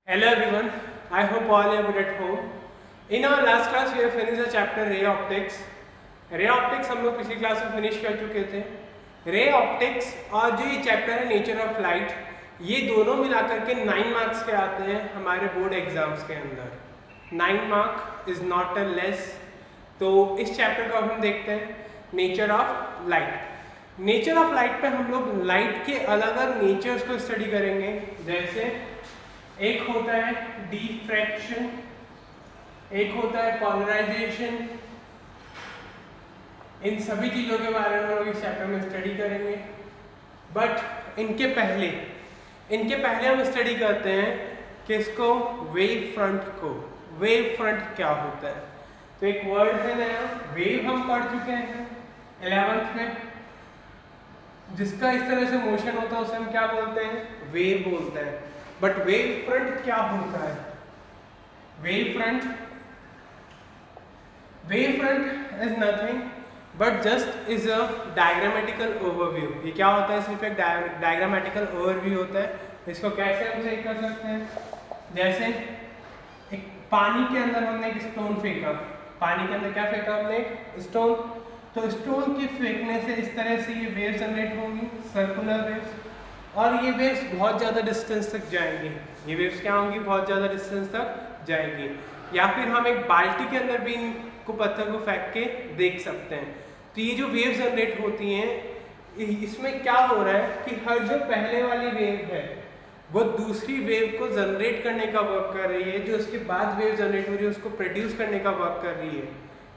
Hello everyone, I hope all are good at home. In our last class we have finished the chapter ray optics. Ray optics हम लोग पिछली class में finish कर चुके थे. Ray optics और जो ये चैप्टर है नेचर ऑफ लाइट, ये दोनों मिलाकर के 9 मार्क्स के आते हैं हमारे बोर्ड एग्जाम्स के अंदर. 9 mark is not a less. तो इस चैप्टर को हम देखते हैं nature of light. Nature of light पे हम लोग लाइट के अलग अलग नेचर्स को स्टडी करेंगे. जैसे एक होता है डिफ्रैक्शन, एक होता है पोलराइजेशन. इन सभी चीज़ों के बारे में हम लोग इस चैप्टर में स्टडी करेंगे. बट इनके पहले हम स्टडी करते हैं किसको, वेव फ्रंट को. वेव फ्रंट क्या होता है? तो एक वर्ड है नया, वेव हम पढ़ चुके हैं 11th में. जिसका इस तरह से मोशन होता है उसे हम क्या बोलते हैं, वेव बोलते हैं. बट वेव फ्रंट क्या होता है? Wave front is nothing but just is a diagrammatical overview. ये क्या होता है? सिर्फ एक डायग्रामेटिकल ओवरव्यू होता है. इसको कैसे हम सही कर सकते हैं? जैसे एक पानी के अंदर हमने एक स्टोन फेंका. पानी के अंदर क्या फेंका हमने? एक स्टोन. तो स्टोन के फेंकने से इस तरह से ये वेव जनरेट होंगी, सर्कुलर वेव्स. और ये वेव्स बहुत ज़्यादा डिस्टेंस तक जाएंगी. ये वेव्स क्या होंगी? बहुत ज़्यादा डिस्टेंस तक जाएंगी. या फिर हम एक बाल्टी के अंदर भी इनको पत्थर को फेंक के देख सकते हैं. तो ये जो वेव्स जनरेट होती हैं, इसमें क्या हो रहा है कि हर जो पहले वाली वेव है वो दूसरी वेव को जनरेट करने का वर्क कर रही है. जो उसके बाद वेव जनरेट हो रही है उसको प्रोड्यूस करने का वर्क कर रही है.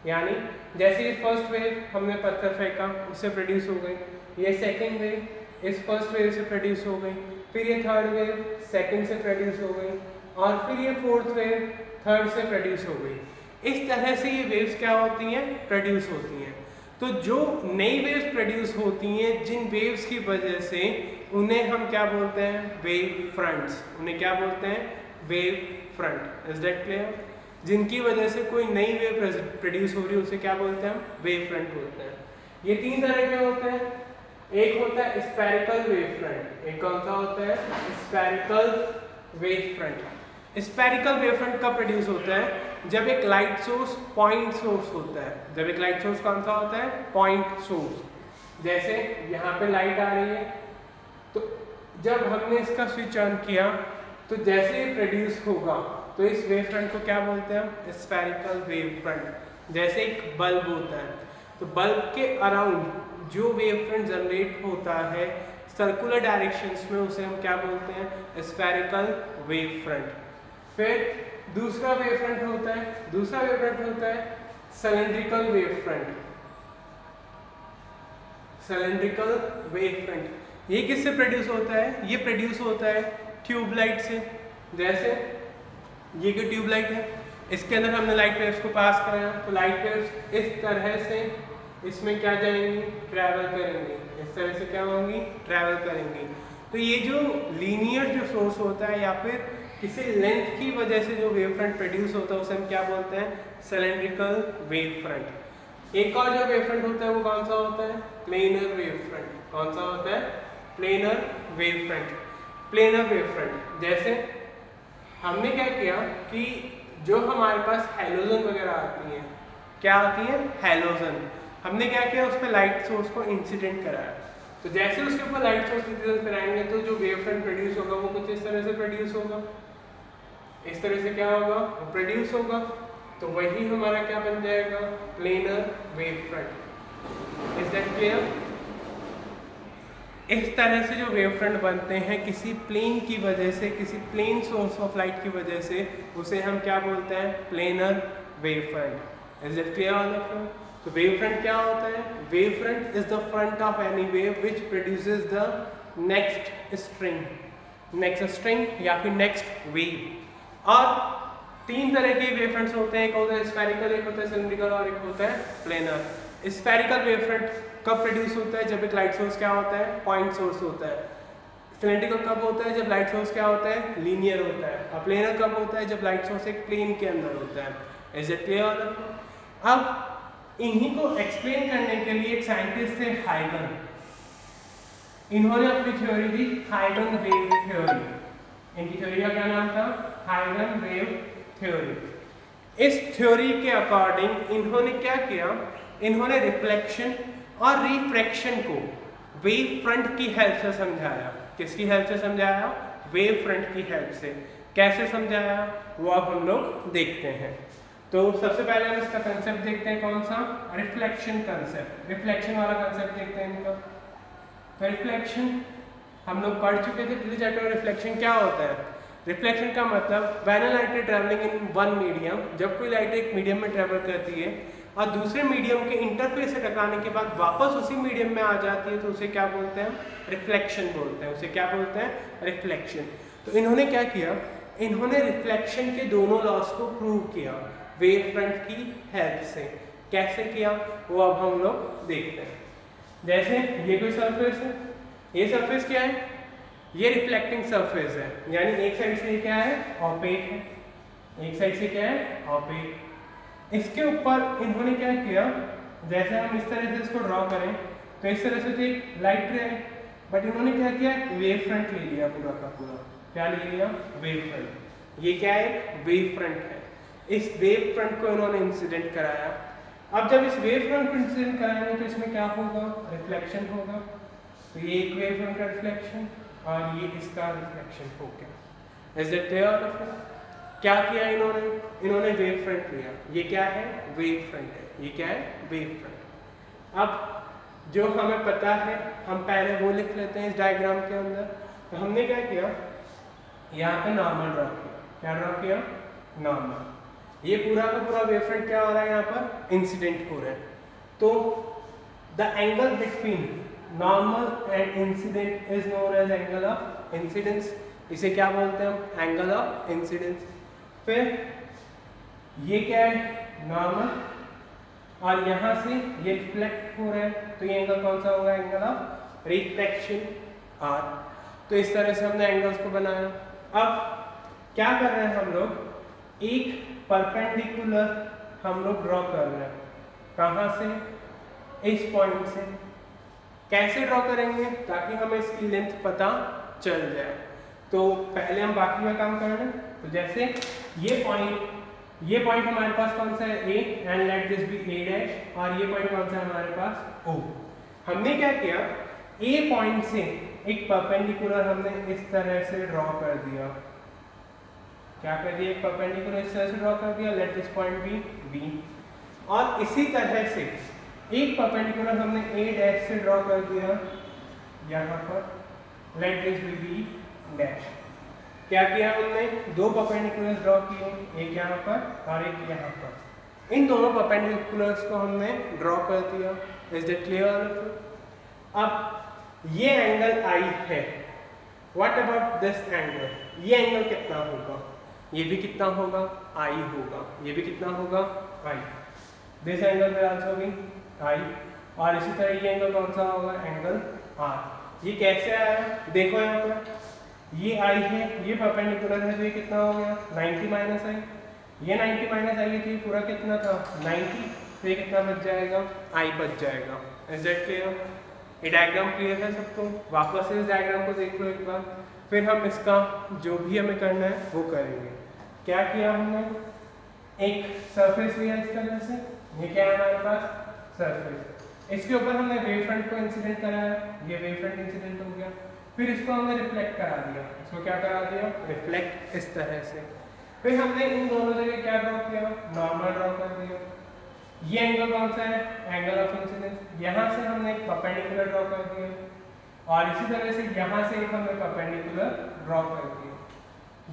यानी जैसे ये फर्स्ट वेव हमने पत्थर फेंका, उससे प्रोड्यूस हो गई. ये सेकेंड वेव इस फर्स्ट वेव से प्रोड्यूस हो गई. फिर ये थर्ड वेव सेकेंड से प्रोड्यूस हो गई. और फिर ये फोर्थ वेव थर्ड से प्रोड्यूस हो गई. इस तरह से ये वेव्स क्या होती हैं? प्रोड्यूस होती हैं. तो जो नई वेव्स प्रोड्यूस होती हैं, जिन वेव्स की वजह से उन्हें हम क्या बोलते हैं? Wave fronts. उन्हें क्या बोलते हैं? Wave front. Is that clear? जिनकी वजह से कोई नई वेव प्रोड्यूस हो रही है उसे क्या बोलते हैं? हम वेव फ्रंट बोलते हैं. ये तीन तरह के होते हैं. एक होता है स्फेरिकल वेव फ्रंट. एक कौन सा होता है? Spherical wave front. Spherical wave front कब प्रोड्यूस होता है? जब एक लाइट सोर्स पॉइंट सोर्स होता है. जब एक लाइट सोर्स कौन सा होता है? Point source. जैसे यहाँ पे लाइट आ रही है, तो जब हमने इसका स्विच ऑन किया तो जैसे ही प्रोड्यूस होगा तो इस वेव फ्रंट को क्या बोलते हैं हम? Spherical wave front. जैसे एक बल्ब होता है, तो बल्ब के अराउंड जो वेव फ्रंट जनरेट होता है सर्कुलर डायरेक्शंस में, उसे हम क्या बोलते हैं? Spherical wave front. फिर दूसरा वेव फ्रंट होता है cylindrical wave front. Cylindrical wave front ये किससे प्रोड्यूस होता है? ये प्रोड्यूस होता है ट्यूबलाइट से. जैसे ये जो ट्यूबलाइट है, इसके अंदर हमने लाइट वेव्स को पास कराया, तो लाइट वेव्स इस तरह से इसमें क्या जाएंगी? ट्रैवल करेंगी. इस तरह से क्या होंगी? ट्रैवल करेंगी. तो ये जो लीनियर जो सोर्स होता है या फिर किसी लेंथ की वजह से जो वेव फ्रंट प्रोड्यूस होता है उसे हम क्या बोलते हैं? Cylindrical wave front. एक और जो वेव फ्रंट होता है वो कौन सा होता है? Planar wave front. कौन सा होता है? Planar wave front. Planar wave front जैसे हमने क्या किया कि जो हमारे पास हैलोजन वगैरह आती हैं, क्या आती है? हैलोजन. हमने क्या किया? उस पर लाइट सोर्स को इंसिडेंट कराया. तो जैसे उसके ऊपर लाइट सोर्स इंसिडेंट कराएंगे तो जो वेव फ्रंट प्रोड्यूस होगा वो कुछ इस तरह से प्रोड्यूस होगा. इस तरह से क्या होगा? वो प्रोड्यूस होगा. तो वही हमारा क्या बन जाएगा? Planar wave front. Is that clear? इस तरह से जो वेव फ्रंट बनते हैं किसी प्लेन की वजह से, किसी प्लेन सोर्स ऑफ लाइट की वजह से, उसे हम क्या बोलते हैं? Planar wave front. Is that clear all of you? तो वेव फ्रंट क्या होता है? Wave front is the front of any wave which produces the next string या फिर नेक्स्ट वेव. और तीन तरह के वेव फ्रंट्स होते हैं. एक होता है स्फेरिकल, एक होता है सिलेंड्रिकल और एक होता है प्लेनर. स्फेरिकल वेव फ्रंट कब प्रोड्यूस होता है? जब एक लाइट सोर्स क्या होता है? पॉइंट सोर्स होता है. सिलेंड्रिकल कब होता है? जब लाइट सोर्स क्या होता है? लीनियर होता है. और प्लेनर कब होता है? जब लाइट सोर्स एक प्लेन के अंदर होता है. Is it clear? अब इन्हीं को एक्सप्लेन करने के लिए एक साइंटिस्ट थे हाइगन. इन्होंने अपनी थ्योरी दी हाइगन वेव थ्योरी. इनकी थ्योरी का क्या नाम था? हाइगन वेव थ्योरी। इस थ्योरी के अकॉर्डिंग इन्होंने क्या किया, इन्होंने रिफ्लेक्शन और रिफ्रैक्शन को वेव फ्रंट की हेल्प से समझाया। किसकी हेल्प से समझाया? वेव फ्रंट की हेल्प से। कैसे समझाया वो अब हम लोग देखते हैं। तो सबसे पहले हम इसका कंसेप्ट देखते हैं, कौन सा? Reflection concept. रिफ्लेक्शन वाला कंसेप्ट देखते हैं इनका। तो रिफ्लेक्शन हम लोग पढ़ चुके थे पिछले चैप्टर में। रिफ्लेक्शन क्या होता है? रिफ्लेक्शन का मतलब when a light is travelling in one medium, जब कोई लाइट एक मीडियम में ट्रैवल करती है और दूसरे मीडियम के इंटरफेस से टकराने के बाद वापस उसी मीडियम में आ जाती है, तो उसे क्या बोलते हैं? रिफ्लेक्शन बोलते हैं। उसे क्या बोलते हैं? रिफ्लेक्शन। तो इन्होंने क्या किया, इन्होंने रिफ्लेक्शन के दोनों लॉस को प्रूव किया वेव फ्रंट की हेल्प से। कैसे किया वो अब हम लोग देखते हैं। जैसे ये कोई सरफेस है, ये सरफेस क्या है? ये रिफ्लेक्टिंग सरफेस है, यानी एक साइड से क्या है? ऑपेक है। एक साइड से क्या है? ऑपेक। इसके ऊपर इन्होंने क्या किया, जैसे हम इस तरह से इसको ड्रॉ करें तो इस तरह से तो एक लाइट रे है, बट इन्होंने क्या किया? वेव फ्रंट ले लिया पूरा का पूरा। क्या ले लिया? Wave front. ये क्या है? वेव फ्रंट है। इस वेव फ्रंट को इन्होंने इंसिडेंट कराया। अब जब इस वेव फ्रंट को इंसिडेंट कराएंगे तो इसमें क्या होगा? रिफ्लेक्शन होगा। तो ये एक वेव फ्रंट का रिफ्लेक्शन और ये इसका रिफ्लेक्शन हो गया। Is it clear? क्या किया इन्होंने? इन्होंने वेव फ्रंट लिया। ये क्या है? वेव फ्रंट है। ये क्या है? Wave front. अब जो हमें पता है हम पहले वो लिख लेते हैं इस डायग्राम के अंदर। तो हमने क्या किया, यहाँ पे नॉर्मल ड्रॉ किया। क्या ड्रॉ किया? नॉर्मल। ये पूरा का पूरा वेव फ्रंट क्या हो रहा है? यहाँ पर इंसिडेंट हो रहा है। तो the angle between normal and incident is known as angle of incidence. इसे क्या बोलते हैं हम? Angle of incidence. फिर ये क्या है? नॉर्मल, और यहाँ से ये रिफ्लेक्ट हो रहा है, तो ये एंगल कौन सा होगा? Angle of reflection R. तो इस तरह से हमने एंगल्स को बनाया। अब क्या कर रहे हैं हम लोग? एक परपेंडिकुलर हम लोग ड्रॉ कर रहे हैं। कहाँ से? इस पॉइंट से। कैसे ड्रॉ करेंगे ताकि हमें इसकी लेंथ पता चल जाए? तो पहले हम बाकी का काम कर रहे हैं। तो जैसे ये पॉइंट हमारे पास कौन सा है? A, and let this be A dash. और ये पॉइंट कौन सा है हमारे पास? ओ। हमने क्या किया, ए पॉइंट से एक परपेंडिकुलर हमने इस तरह से ड्रॉ कर दिया। क्या कर दिया? एक परपेंडिकुलर इस तरह से ड्रॉ कर दिया। Let this point be B. और इसी तरह से एक परपेंडिकुलर हमने ए डैश से ड्रॉ कर दिया यहाँ पर। Let this be B dash. क्या किया हमने? दो परपेंडिकुलर्स ड्रॉ किए, एक यहाँ पर और एक यहाँ पर। इन दोनों परपेंडिकुलर्स को हमने ड्रॉ कर दिया। Is it clear? अब ये एंगल आई है। What about this angle? ये एंगल कितना होगा? ये भी कितना होगा? आई होगा। ये भी कितना होगा? I. This angle will also be i. और इसी तरह ये एंगल कौन सा होगा? Angle r. ये कैसे आया? देखो यहाँ पर ये आई है, ये परपेंडिकुलर है, तो ये कितना हो गया? 90 माइनस आई। ये 90 माइनस आई थी, पूरा कितना था? 90। तो ये कितना बच जाएगा? आई बच जाएगा। Is that clear? ये डायग्राम क्लियर है सबको? वापस इस डायग्राम को देख लो एक बार, फिर हम इसका जो भी हमें करना है वो करेंगे। क्या किया हमने? एक सरफेस लिया इस तरह से। ये क्या है हमारे पास? सरफेस। इसके ऊपर हमने वेव फ्रंट को इंसिडेंट कराया। ये वेव फ्रंट इंसिडेंट हो गया। फिर इसको हमने रिफ्लेक्ट करा दिया। इसको क्या करा दिया? रिफ्लेक्ट इस तरह से। फिर हमने इन दोनों जगह क्या ड्रॉ किया? नॉर्मल ड्रॉ कर दिया। ये एंगल कौन सा है? Angle of incidence. यहाँ से हमने एक परपेंडिकुलर ड्रॉ कर दिया और इसी तरह से यहाँ से एक हमने परपेंडिकुलर ड्रॉ कर दिया।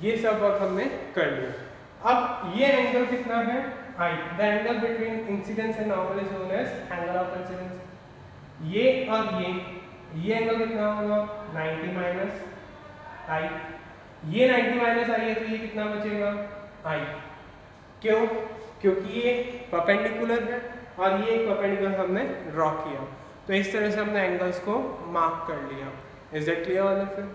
ये सब वर्क हमने कर लिया। अब ये एंगल कितना है? I. The angle between incidence and normal is known as angle of incidence. ये और ये एंगल कितना होगा? 90 माइनस आई। ये 90 माइनस आई है, तो ये कितना बचेगा? आई। क्यों? क्योंकि ये परपेंडिकुलर है और ये एक परपेंडिकुलर हमने ड्रॉ किया। तो इस तरह से हमने एंगल्स को मार्क कर लिया। इज दैट क्लियर वाला? फिर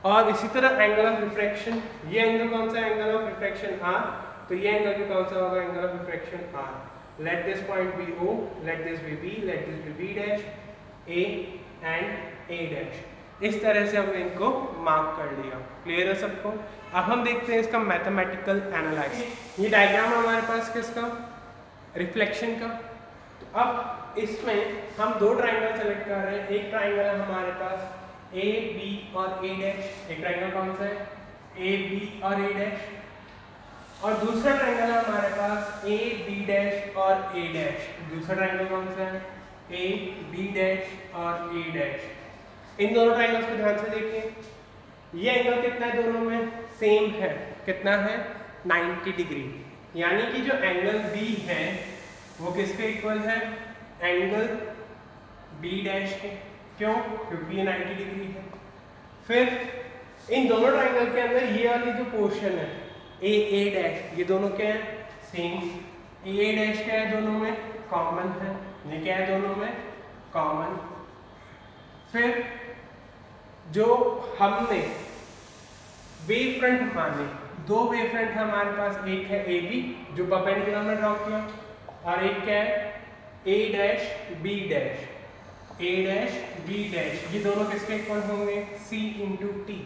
और इसी तरह एंगल ऑफ रिफ्रैक्शन। ये एंगल कौन सा? Angle of refraction R. तो ये एंगल भी कौन सा होगा? Angle of refraction R. Let this point be O, let this be B, let this be B dash, A and A dash. इस तरह से हमने इनको मार्क कर लिया। क्लियर है सबको? अब हम देखते हैं इसका मैथमेटिकल एनालाइज। ये डायग्राम हमारे पास किसका? रिफ्लेक्शन का। तो अब इसमें हम दो ट्राइंगल सेलेक्ट कर रहे हैं। एक ट्राइंगल है हमारे पास ए बी और ए डैश। एक ट्राइंगल कौन सा है? ए बी और ए डैश। और दूसरा ट्राइंगल है हमारे पास ए बी डैश और ए डैश। दूसरा ट्राइंगल कौन सा है? ए बी डैश और ए डैश। इन दोनों ट्राइंगल्स को ध्यान से देखिए। ये एंगल कितना है दोनों में? सेम है। कितना है? 90 डिग्री। यानी कि जो एंगल बी है वो किसके इक्वल है? एंगल बी डैश के। क्यों? क्योंकि ये 90 डिग्री है। फिर इन दोनों ट्राइंगल के अंदर ये वाली जो पोर्शन है ए डैश, ये दोनों क्या है? सेम। ए डैश क्या है? दोनों में कॉमन है। ये क्या है? दोनों में कॉमन। फिर जो हमने वेव फ्रंट माने, दो वेव फ्रंट है हमारे पास। एक है ए बी जो परपेंडिकुलर में ड्रॉ किया, और एक क्या है? A dash B dash. A dash B dash, ये दोनों किसके इक्वल होंगे? C into T.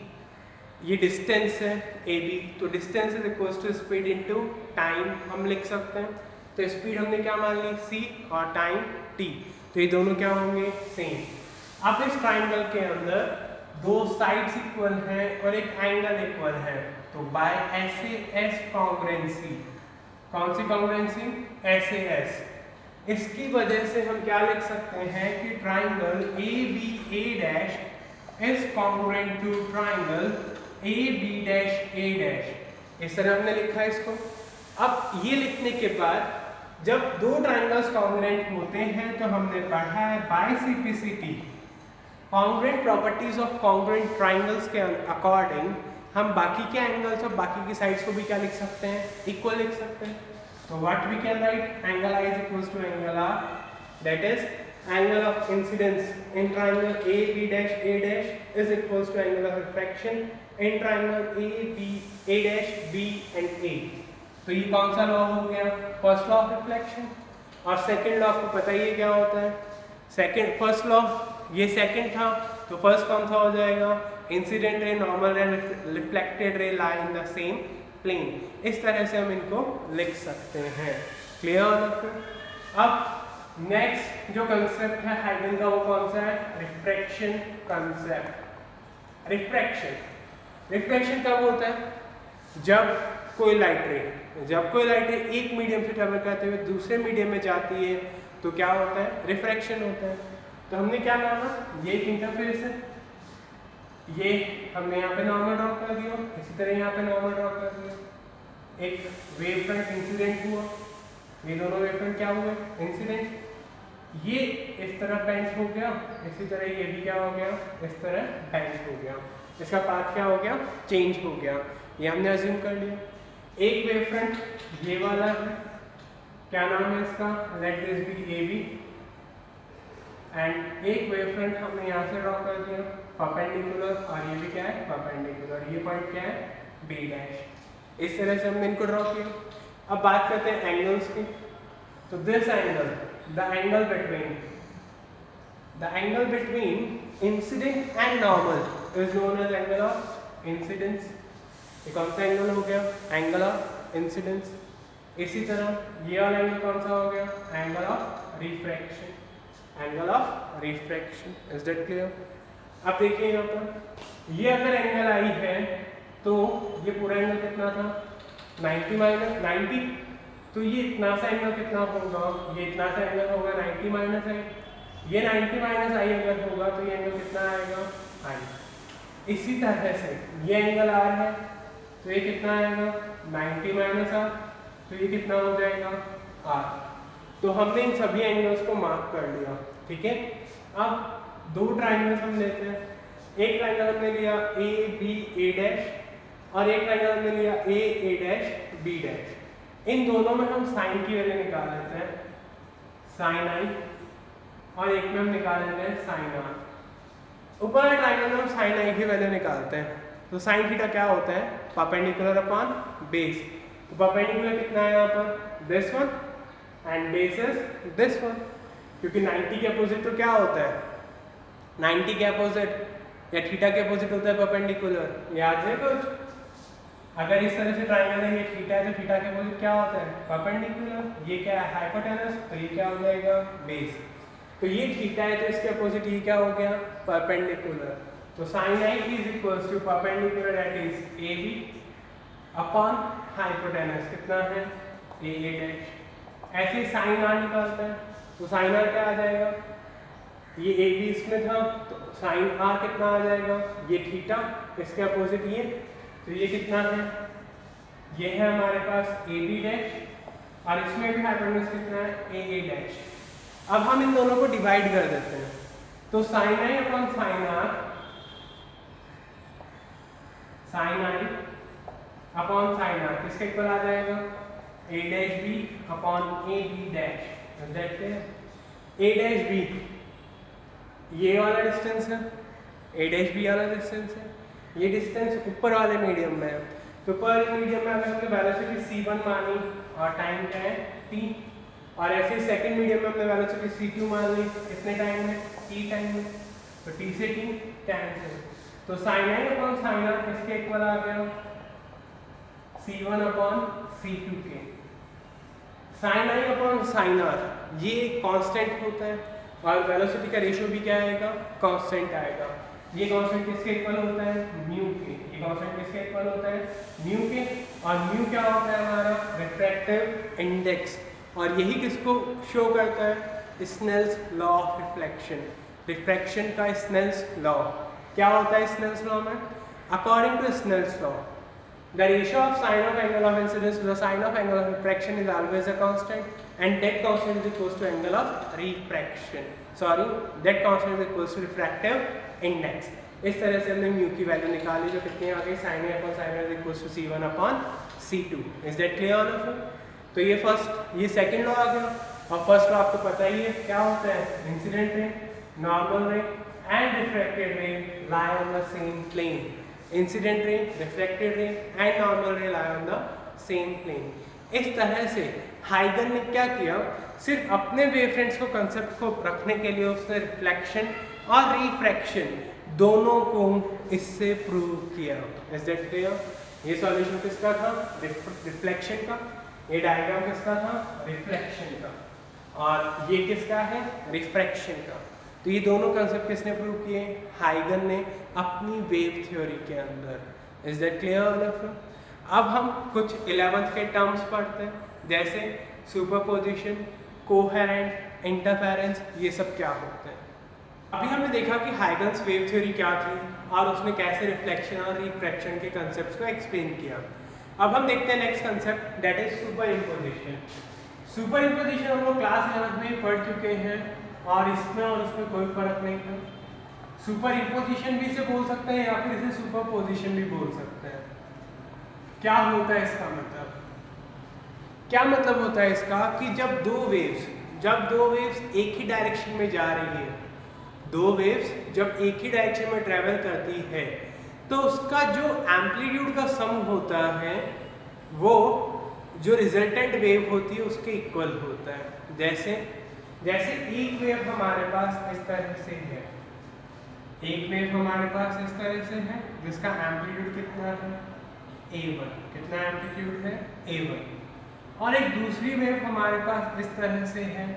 ये डिस्टेंस है ए बी, तो distance is equal to speed into time हम लिख सकते हैं। तो स्पीड हमने क्या मान ली? सी, और टाइम टी। तो ये दोनों क्या होंगे? सेम। अब इस ट्राइंगल के अंदर दो साइड्स इक्वल हैं और एक एंगल इक्वल है, तो बाय एस कॉन्ग्रुएंसी। कौन सी कॉन्ग्रुएंसी? एस। इसकी वजह से हम क्या लिख सकते हैं कि triangle A B A dash is congruent to triangle A B dash A dash. इस तरह हमने लिखा है इसको। अब ये लिखने के बाद जब दो ट्राइंगल्स कॉन्ग्रुएंट होते हैं तो हमने पढ़ा है by CPCT congruent properties of congruent triangles के अकॉर्डिंग हम बाकी के एंगल्स और बाकी की साइड्स को भी क्या लिख सकते हैं? इक्वल लिख सकते हैं। तो what we can write? Angle I is equal to angle R, that is angle of incidence in triangle A B dash A dash is equals to angle of refraction in triangle A B A dash B and A। तो ये कौन सा law हो गया? First law of reflection. और second law आपको पता ही है क्या होता है? फर्स्ट लॉ ये सेकंड था, तो फर्स्ट कौन सा हो जाएगा? Incident ray, normal ray, reflected ray lie in the same plane. इस तरह से हम इनको लिख सकते हैं। क्लियर हो ना? अब नेक्स्ट जो कंसेप्ट है हाइगन का वो कौन सा है? Refraction concept. रिफ्रैक्शन कब होता है? जब कोई लाइट रे एक मीडियम से ट्रेवल करते हुए दूसरे मीडियम में जाती है तो क्या होता है? रिफ्रैक्शन होता है। तो हमने क्या माना? ये एक इंटरफेस है, ये हमने यहाँ पे नॉर्मल ड्रॉ कर दिया, इसी तरह यहाँ पे नॉर्मल ड्रॉ कर दिया। एक वेव फ्रंट इंसिडेंट हुआ, ये दोनों वेव फ्रंट क्या हुए? इंसिडेंट। ये इस तरह बेंच हो गया, इसी तरह ये भी क्या हो गया? इस तरह बेंच हो गया। इसका पाथ क्या हो गया? चेंज हो गया। ये हमने अज्यूम कर लिया। एक वेव फ्रंट ये वाला है, क्या नाम है इसका? Let this be A B. And एक वेव फ्रंट हमने यहाँ से ड्रॉ कर दिया परपेंडिकुलर, और ये भी क्या है? परपेंडिकुलर। ये पॉइंट क्या है? B dash. इस तरह से हमने इनको ड्रॉ किया। अब बात करते हैं एंगल्स की। तो this angle, the angle between incident and normal is known as angle of incidence। ये कौन सा एंगल हो गया? Angle of incidence. इसी तरह ये वाला एंगल कौन सा हो गया? Angle of refraction. Is that clear? अब देखिए यहाँ पर ये अगर एंगल आई है तो ये पूरा एंगल कितना था? 90 माइनस 90। तो ये इतना सा एंगल कितना होगा? ये इतना सा एंगल होगा 90 माइनस आई। ये 90 माइनस आई अगर होगा तो ये एंगल कितना आएगा? आई। इसी तरह से ये एंगल आर है तो ये कितना आएगा? 90 माइनस आर, तो ये कितना हो जाएगा? आर। तो हमने इन सभी एंगल्स को मार्क कर लिया। ठीक है। अब दो ट्राइंगल्स हम लेते हैं। एक ट्राइंगल हमने लिया ए बी ए डैश, और एक ट्राइंगल हमने लिया ए डैश बी डैश। इन दोनों में हम साइन की वैल्यू निकाल लेते हैं, साइन आई, और एक में हम निकाल लेते हैं साइन आर। ऊपर वाले ट्राइंगल में हम साइन आई की वैल्यू निकालते हैं। तो साइन थीटा क्या होता है? Perpendicular upon base. तो परपेंडिकुलर कितना है यहाँ पर? This one, and base is this one. क्योंकि 90 के अपोजिट तो क्या होता है? 90 के अपोजिट या थीटा के अपोजिट होता है परपेंडिकुलर, याद है कुछ? अगर इस तरह से ट्राइंगल है, ये थीटा है, तो थीटा के अपोजिट क्या होता है? परपेंडिकुलर। ये क्या है? हाइपोटेनस, तो ये क्या हो जाएगा? बेस। तो ये थीटा है, तो इसके अपोजिट ये क्या हो गया? परपेंडिकुलर। तो sine I is equals to perpendicular that is A B upon hypotenuse कितना है? A A dash. ऐसे साइन आर निकालते हैं, तो साइन आर क्या आ जाएगा? ये ए बी इसमें था, तो साइन आर कितना आ जाएगा? ये थीटा, इसके अपोजिट ये, तो ये कितना है? ये है हमारे पास ए बी डैश, और इसमें भी हाइपोटेनस कितना है? A A dash. अब हम इन दोनों को डिवाइड कर देते हैं, तो sine I upon sine r, sine I upon sine are किसके इक्वल आ जाएगा? A dash B upon A B dash. देखते हैं ए डैश बी ये वाला डिस्टेंस है, ए डैश बी वाला डिस्टेंस है, ये डिस्टेंस ऊपर वाले मीडियम में है। तो ऊपर मीडियम में अगर हमने वेलोसिटी c1 मानी और टाइम क्या है? t, और ऐसे ही सेकंड मीडियम में हमने वेलोसिटी c2 मान ली, कितने टाइम में? t टाइम में, तो t से t कैंसिल। तो sine I upon sine are किसके इक्वल आ गया? c1 अपॉन c2 के। साइन आई अपॉन साइन आर ये कांस्टेंट होता है, और वेलोसिटी का रेशियो भी क्या आएगा? कांस्टेंट आएगा। ये कांस्टेंट किसके इक्वल होता है? म्यू के। ये कांस्टेंट किसके इक्वल होता है? म्यू के। और म्यू क्या होता है हमारा? Refractive index. और यही किसको शो करता है? Snell's law of reflection, refraction का स्नेल्स लॉ। क्या होता है स्नेल्स लॉ में? According to Snell's law the ratio of sine of angle of incidence to the sine of angle of refraction is always a constant, and that constant is equals to angle of refraction, that constant is equals to refractive index। इस तरह से हमने mu की value निकाली, जो कितनी आ गई? sin a upon sin a is equals to c1 upon c2। is that clear all of you? तो ये फर्स्ट, ये सेकंड लॉ आ गया। और फर्स्ट लॉ आपको पता ही है क्या होता है? Incident ray, normal ray and refracted ray lie on the same plane। Incident ray, reflected ray and normal ray lie on the same plane. इस तरह से हाइगन ने क्या किया? सिर्फ अपने वेवफ्रंट्स को कंसेप्ट को रखने के लिए उसने रिफ्लेक्शन और रिफ्रैक्शन दोनों को इससे प्रूव किया। Is that clear? ये सॉल्यूशन किसका था? रिफ्लेक्शन का। ये डायग्राम किसका था? रिफ्लेक्शन का। और ये किसका है? रिफ्रैक्शन का। तो ये दोनों कंसेप्ट किसने प्रूव किए? हाइगन ने अपनी वेव थ्योरी के अंदर। Is that clear? अब हम कुछ 11th के टर्म्स पढ़ते हैं, जैसे सुपरपोजिशन, कोहेरेंट, इंटरफेरेंस, ये सब क्या होते हैं। अभी हमने देखा कि हाइगन्स वेव थ्योरी क्या थी और उसने कैसे रिफ्लेक्शन और रिफ्रैक्शन के कंसेप्ट्स को एक्सप्लेन किया। अब हम देखते हैं next concept, that is super imposition. Super imposition हम लोग क्लास 11th में पढ़ चुके हैं, और इसमें और उसमें कोई फर्क नहीं था। सुपर इम्पोजिशन भी इसे बोल सकते हैं, या फिर इसे सुपर पोजिशन भी बोल सकते हैं। क्या होता है इसका मतलब? क्या मतलब होता है इसका कि जब दो वेव्स एक ही डायरेक्शन में जा रही है, दो वेव्स जब एक ही डायरेक्शन में ट्रेवल करती है, तो उसका जो एम्पलीट्यूड का सम होता है वो जो रिजल्टेंट वेव होती है उसके इक्वल होता है। जैसे एक वेव हमारे पास इस तरह से है, एक वेव हमारे पास इस तरह से है जिसका एम्पलीट्यूड कितना है? a1। कितना एम्पलीट्यूड है? a1। और एक दूसरी वेव हमारे पास इस तरह से है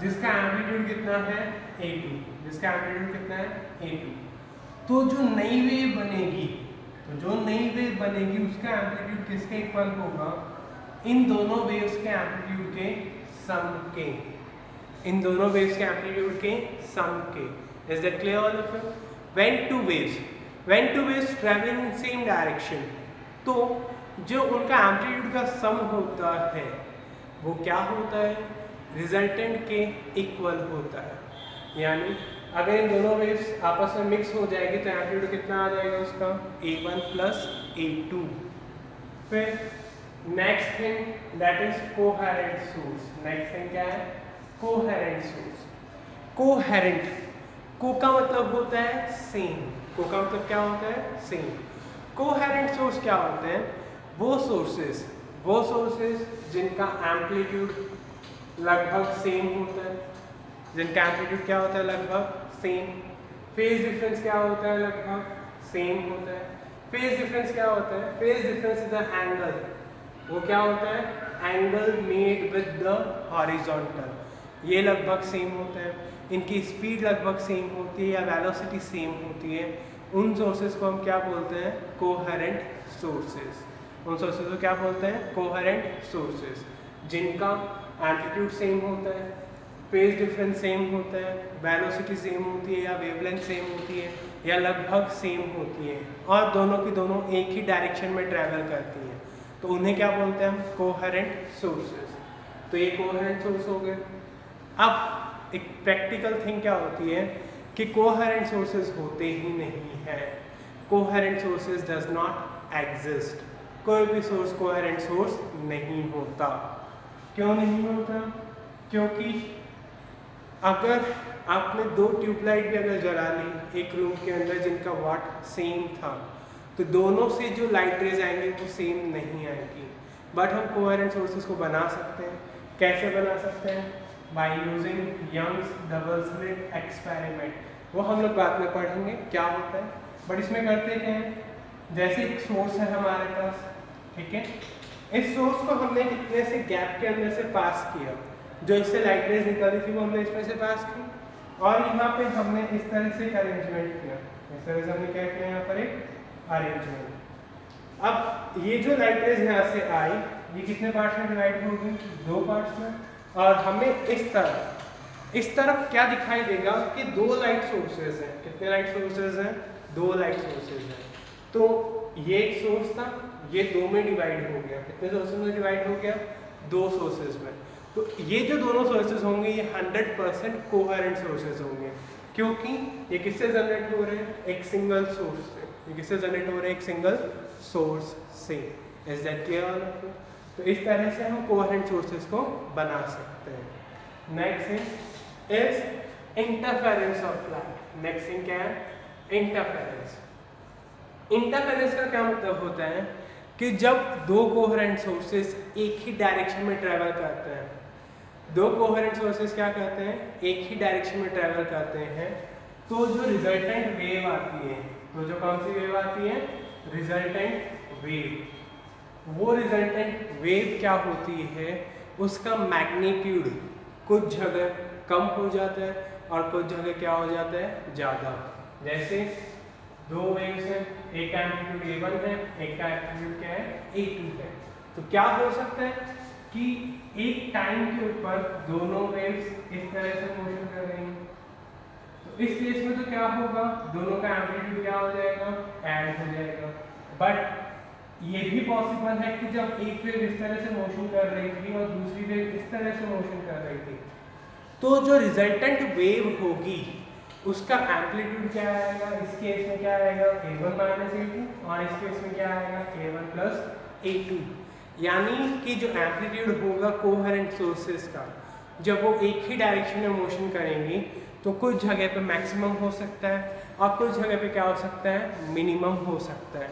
जिसका एम्पलीट्यूड कितना है? a2। जिसका एम्पलीट्यूड कितना है? a2। तो जो नई वेव बनेगी उसका एम्पलीट्यूड किसके इक्वल होगा? इन दोनों वेव्स के एम्पलीट्यूड के सम के। इन दोनों वेव्स के एम्पलीट्यूड के सम के। Is that clear all of you? when two waves traveling in same direction, तो जो उनका एम्पलीट्यूड का सम होता है वो क्या होता है? रिजल्टेंट के इक्वल होता है। यानी अगर इन दोनों वेव्स आपस में मिक्स हो जाएगी तो एम्पलीट्यूड कितना आ जाएगा उसका? a1 plus a2। फिर next thing that is coherent source. Next thing क्या है? Coherent source. कोहेरेंट, को का मतलब होता है सेम, को का मतलब क्या होता है? सेम। कोहेरेंट सोर्स क्या होते हैं? वो सोर्सेस जिनका एम्पलीट्यूड लगभग सेम होता है, जिनका एम्पलीट्यूड क्या होता है? लगभग सेम। फेज डिफरेंस क्या होता है, लगभग सेम होता है। फेज डिफरेंस क्या होता है, phase difference is the angle, वो क्या होता है, angle made with the horizontal, ये लगभग सेम होता है। इनकी स्पीड लगभग सेम होती है या वेलोसिटी सेम होती है। उन सोर्सेज को हम क्या बोलते हैं, कोहेरेंट सोर्सेज। उन सोर्सेज को क्या बोलते हैं, कोहेरेंट सोर्सेज, जिनका एम्पलीट्यूड सेम होता है, फेज डिफरेंस सेम होता है, वेलोसिटी सेम होती है या वेवलेंथ सेम होती है या लगभग सेम होती है, और दोनों की दोनों एक ही डायरेक्शन में ट्रैवल करती हैं, तो उन्हें क्या बोलते हैं हम, कोहेरेंट सोर्सेज। तो ये कोहेरेंट सोर्स हो गए। अब एक प्रैक्टिकल थिंग क्या होती है कि कोहेरेंट सोर्सेज होते ही नहीं हैं, coherent sources does not exist. कोई भी सोर्स कोहेरेंट सोर्स नहीं होता। क्यों नहीं होता, क्योंकि अगर आपने दो ट्यूबलाइट भी अगर जला ली एक रूम के अंदर जिनका वाट सेम था, तो दोनों से जो लाइट रेज आएंगे वो सेम नहीं आएगी। बट हम कोहेरेंट सोर्सेज को बना सकते हैं। कैसे बना सकते हैं, by using Young's double slit experiment, वो हम लोग बाद में पढ़ेंगे क्या होता है। बट इसमें करते क्या हैं, जैसे एक सोर्स है हमारे पास, ठीक है, इस सोर्स को हमने कितने से गैप के अंदर से पास किया, जो इससे लाइट रेज निकल रही थी वो हमने इसमें से पास की, और यहाँ पे हमने इस तरह से एक अरेंजमेंट किया, इस तरह से हमने क्या किया, यहाँ पर एक अरेंजमेंट। अब ये जो लाइट रेज यहाँ से आई, ये कितने पार्ट्स में डिवाइड होगी, दो पार्ट्स में, और हमें इस तरफ क्या दिखाई देगा कि दो लाइट सोर्सेज हैं। कितने लाइट सोर्सेज हैं, दो लाइट सोर्सेज हैं। तो ये एक सोर्स था, ये दो में डिवाइड हो गया, कितने सोर्सेज में डिवाइड हो गया, दो सोर्सेज में। तो ये जो दोनों सोर्सेज होंगे ये 100% कोहेरेंट सोर्सेज होंगे, क्योंकि ये किससे जनरेट हो रहे हैं, एक सिंगल सोर्स से। ये किससे जनरेट हो रहे हैं, एक सिंगल सोर्स से। Is that clear? तो इस तरह से हम कोहेरेंट सोर्सेज को बना सकते हैं। Next is interference of light. Next thing क्या है, इंटरफेरेंस। इंटरफेरेंस का क्या मतलब होता है कि जब दो कोहेरेंट सोर्सेज एक ही डायरेक्शन में ट्रेवल करते हैं, दो कोहेरेंट सोर्सेज क्या करते हैं, एक ही डायरेक्शन में ट्रेवल करते हैं, तो जो रिजल्टेंट वेव आती है, तो जो कौन सी वेव आती है, रिजल्टेंट वेव, वो रिजल्टेंट वेव क्या होती है, उसका मैग्नीट्यूड कुछ जगह कम हो जाता है और कुछ जगह क्या हो जाता है, ज़्यादा। जैसे दो वेव्स हैं, एक का एम्पलीट्यूड A1 है, एक का एम्पलीट्यूड क्या है, A2 है। तो क्या हो सकता है कि एक टाइम के ऊपर दोनों वेव्स इस तरह से मोशन कर रही हैं, तो इस केस में तो क्या होगा, दोनों का एम्पलीट्यूड क्या हो जाएगा, ऐड हो जाएगा। बट ये भी पॉसिबल है कि जब एक वेव इस तरह से मोशन कर रही थी और दूसरी वेव इस तरह से मोशन कर रही थी, तो जो रिजल्टेंट वेव होगी उसका एम्पलीट्यूड क्या आएगा, इस केस में क्या आएगा, A1 माइनस A2, और इस केस में क्या आएगा, A1 प्लस A2। यानी कि जो एम्पलीट्यूड होगा कोहेरेंट सोर्सेज का, जब वो एक ही डायरेक्शन में मोशन करेंगी, तो कुछ जगह पे मैक्सिमम हो सकता है और कुछ जगह पे क्या हो सकता है, मिनिमम हो सकता है।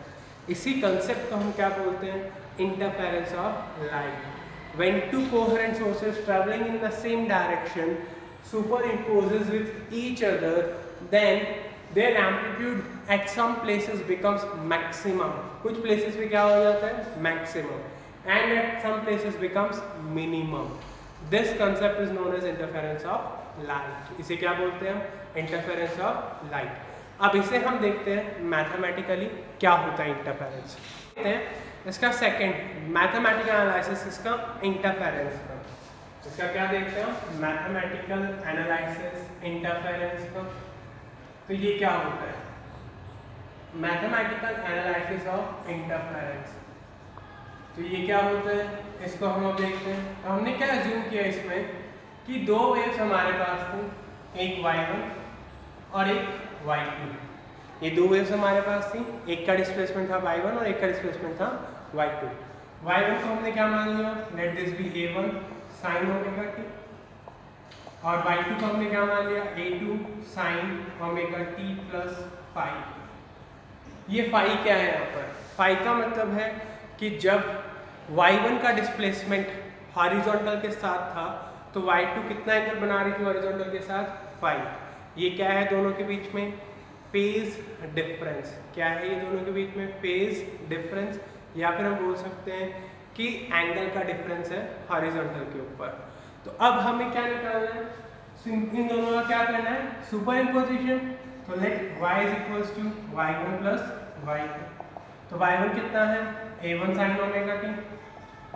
इसी कंसेप्ट को हम क्या बोलते हैं, interference of light. When to coherent sources travelling in the same direction superimposes with each other, then their amplitude at some places becomes maximum, कुछ places पे क्या हो जाता है, maximum, and at some places becomes minimum. This concept is known as interference of light. इसे क्या बोलते हैं हम, interference of light. अब इसे हम देखते हैं मैथमेटिकली क्या होता है इंटरफेरेंस। देखते हैं इसका सेकंड मैथमेटिकल एनालिसिस, इसका इंटरफेरेंस का, इसका क्या देखते हैं, मैथमेटिकल एनालिसिस इंटरफेरेंस का। तो ये क्या होता है, मैथमेटिकल एनालिसिस ऑफ इंटरफेरेंस। तो ये क्या होता है, इसको हम अब देखते हैं। तो हमने क्या अज्यूम किया इसमें कि दो वेव्स हमारे पास थी, एक y1 और एक y2। ये दो वेव्स हमारे पास थी, एक का डिस्प्लेसमेंट था y1 और एक का डिस्प्लेसमेंट था y2। y1 को हमने क्या मान लिया, let this be A1 sine omega T, और y2 को हमने क्या मान लिया, A2 sine omega T plus phi. ये फाई क्या है यहाँ पर, फाई का मतलब है कि जब y1 का डिस्प्लेसमेंट हॉरिजॉन्टल के साथ था तो y2 कितना एंगल बना रही थी हॉरिजॉन्टल के साथ, फाई। ये क्या है दोनों के बीच में, फेज डिफरेंस। क्या है ये दोनों के बीच में? फेज डिफरेंस, या फिर हम बोल सकते हैं कि एंगल का डिफरेंस है हॉरिजॉन्टल के ऊपर। तो अब हमें क्या निकालना है? इन दोनों का क्या करना है? Superposition. तो let y is equals to y1 plus y2। तो y1 कितना है? a1 sine omega T.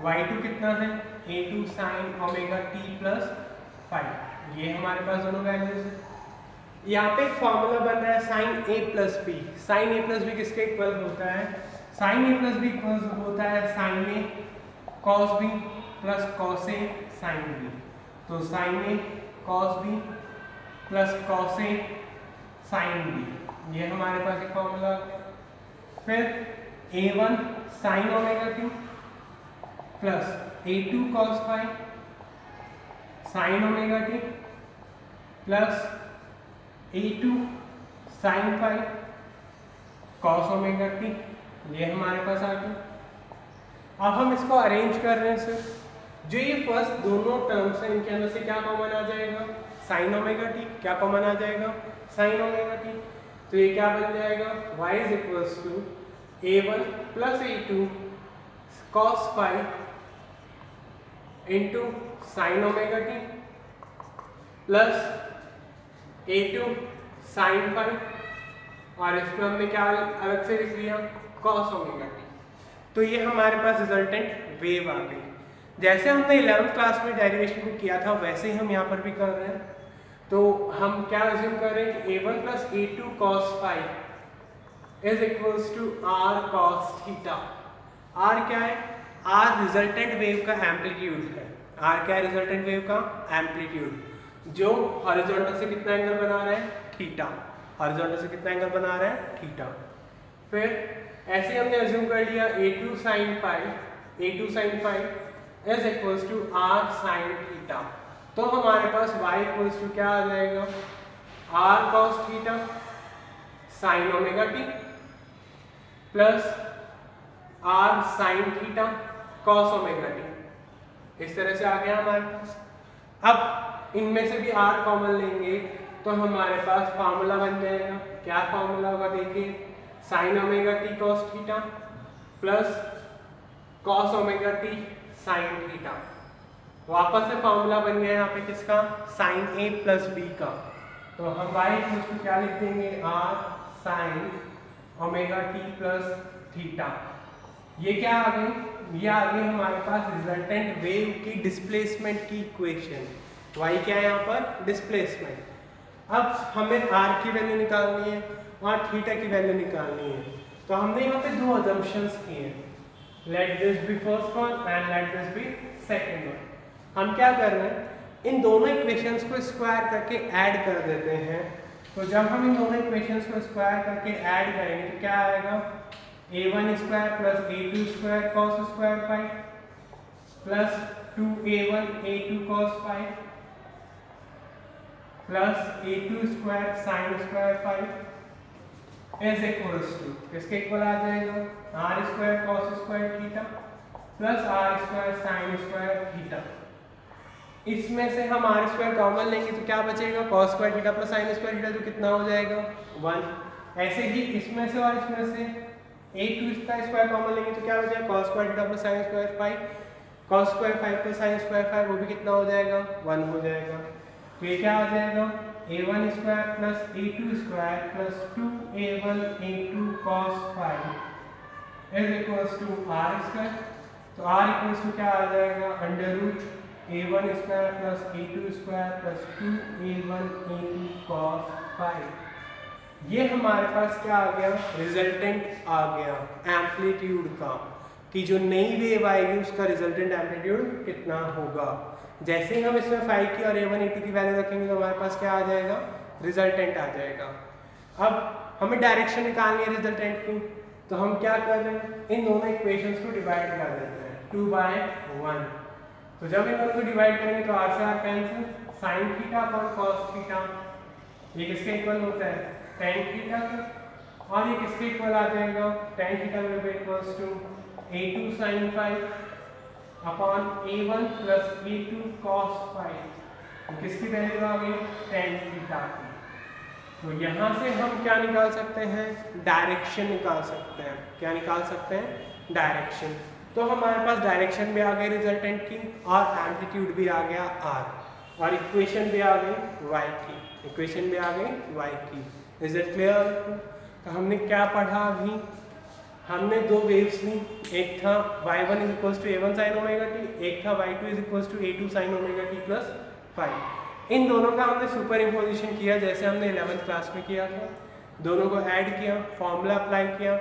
y2 कितना है? a2 sine omega T plus 5। ये हमारे पास दोनों वैल्यूज है। यहाँ पे फॉर्मूला बन रहा है sine a plus B. Sine a plus B किसके इक्वल होता है? Sine a plus B equal होता है sine a cos b plus cos a sine b। तो sine a cos b plus cos a sine b, ये हमारे पास एक फॉर्मूला आ गया। फिर a1 sine omega T plus a2 cos phi sine omega T plus a2 sine phi cos omega T, ये हमारे पास आ गया। अब हम इसको अरेंज कर रहे हैं सर। जो ये फर्स्ट दोनों टर्म्स हैं इनके अंदर से क्या कॉमन आ जाएगा? Sine omega T. क्या कॉमन आ जाएगा? Sine omega T. तो ये क्या बन जाएगा? y is equals to a1 plus a2 cos phi into sine omega T plus a2 sine phi, और इसमें हमने क्या अलग से लिख लिया? Cos omega T. तो ये हमारे पास रिजल्टेंट वेव आ गई। जैसे हमने 11th क्लास में डेरिवेशन को किया था वैसे ही हम यहाँ पर भी कर रहे हैं। तो हम क्या अज्यूम कर रहे हैं कि a1 plus a2 cos phi is equals to r cos theta. r क्या है? r रिजल्टेंट वेव का एम्पलीट्यूड है। r क्या है? रिजल्टेंट वेव का एम्पलीट्यूड, जो हॉरिजॉन्टल से कितना एंगल बना रहा है? थीटा। हॉरिजॉन्टल से कितना एंगल बना रहा है? थीटा। फिर ऐसे हमने अज्यूम कर लिया a2 sin phi is equals to r sin theta. तो हमारे पास y इक्वल्स टू क्या आ जाएगा? r cos theta sin omega T plus r sin theta cos omega T. इस तरह से आ गया हमारे पास। अब इनमें से भी r कॉमन लेंगे तो हमारे पास फार्मूला बन जाएगा। क्या फार्मूला होगा? देखिए, sign omega T cos theta plus cos omega T sine theta. वापस से फार्मूला बन गया यहाँ पे किसका? साइन a प्लस बी का। तो हम y इक्वल्स टू क्या लिख देंगे? r sign omega T plus theta. ये क्या आ गई? ये आ गई हमारे पास रिजल्टेंट वेव की डिस्प्लेसमेंट की इक्वेशन। y क्या है यहाँ पर? डिस्प्लेसमेंट। अब हमें r की वैल्यू निकालनी है और थीटा की वैल्यू निकालनी है। तो हमने यहाँ पे दो अजम्पशंस किए हैं, let this be first one and let this be second one. हम क्या कर रहे हैं? इन दोनों इक्वेशंस को स्क्वायर करके ऐड कर देते हैं। तो जब हम इन दोनों इक्वेशंस को स्क्वायर करके ऐड करेंगे तो क्या आएगा? a1 square plus a2 square cos square phi plus 2a1 a2 cos phi plus a2 square sine square phi is equals to किसके इक्वल आ जाएगा? r square cos square theta plus r square sine square theta. इसमें से हम r square common लेंगे तो क्या बचेगा? cos square theta plus sine square theta, जो कितना हो जाएगा? 1। ऐसे ही इसमें से और इसमें से a2 का स्क्वायर कॉमन लेंगे तो क्या बचेगा? cos square theta plus sine square phi, cos square phi plus sine square phi, वो भी कितना हो जाएगा? 1 हो जाएगा। तो ये क्या आ जाएगा? a1 square plus a2 square plus 2a1 a2 cos phi is equals to r square. तो r इक्वल्स टू क्या आ जाएगा? Under root a1 square plus a2 square plus 2a1 a2 cos phi. ये हमारे पास क्या आ गया? रिजल्टेंट आ गया amplitude का, कि जो नई वेव आएगी उसका रिजल्टेंट एम्पलीट्यूड कितना होगा। जैसे ही हम इसमें फाई की और a1 a2 की वैल्यू रखेंगे तो हमारे पास क्या आ जाएगा? रिजल्टेंट आ जाएगा। अब हमें डायरेक्शन निकालनी है रिजल्टेंट की, तो हम क्या कर रहे हैं? इन दोनों इक्वेशंस को डिवाइड कर देते हैं 2/1। तो जब इन दोनों को डिवाइड करेंगे तो r से r cancel, sine theta upon cos theta, ये किसके इक्वल होता है? tan थीटा का। और ये किसके इक्वल आ जाएगा? tan theta will be equals to a2 sin phi upon a1 plus a2 cos phi. किसकी वैल्यू आ गई? tan थीटा की। तो यहाँ से हम क्या निकाल सकते हैं, डायरेक्शन निकाल सकते हैं। क्या निकाल सकते हैं, डायरेक्शन। तो हमारे पास डायरेक्शन भी आ गई रिजल्टेंट की, और एम्पलीट्यूड भी आ गया r, और इक्वेशन भी आ गई y की, इक्वेशन भी आ गई y की। Is it clear? तो हमने क्या पढ़ा अभी, हमने दो वेव्स ली, एक था y1 is equal to a1 sine omega T, एक था y2 is equal to a2 sine omega T plus 5। इन दोनों का हमने सुपर इम्पोजिशन किया जैसे हमने 11th क्लास में किया था, दोनों को ऐड किया, फॉर्मूला अप्लाई किया,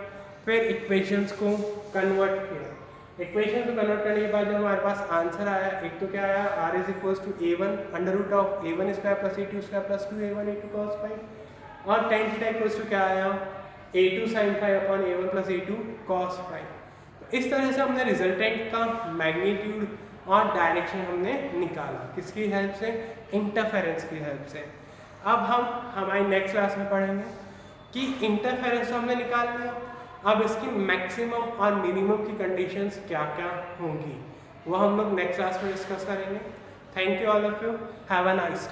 फिर इक्वेशंस को कन्वर्ट किया। इक्वेशन को कन्वर्ट करने के बाद जो हमारे पास आंसर आया, एक तो क्या आया, r is equal to a1 under root of a1 square plus a2 square plus 2a1 a2 cos 5, और tan थीटा इक्वल्स टू क्या आया, a2 sin 5 upon a1 plus a2 cos 5। तो इस तरह से हमने रिजल्टेंट का मैग्नीट्यूड और डायरेक्शन हमने निकाला, किसकी हेल्प से, इंटरफेरेंस की हेल्प से। अब हम हमारी नेक्स्ट क्लास में पढ़ेंगे कि इंटरफेरेंस तो हमने निकाल लिया, अब इसकी मैक्सिमम और मिनिमम की कंडीशंस क्या क्या होंगी वो हम लोग नेक्स्ट क्लास में डिस्कस करेंगे। Thank you all of you, have a nice day.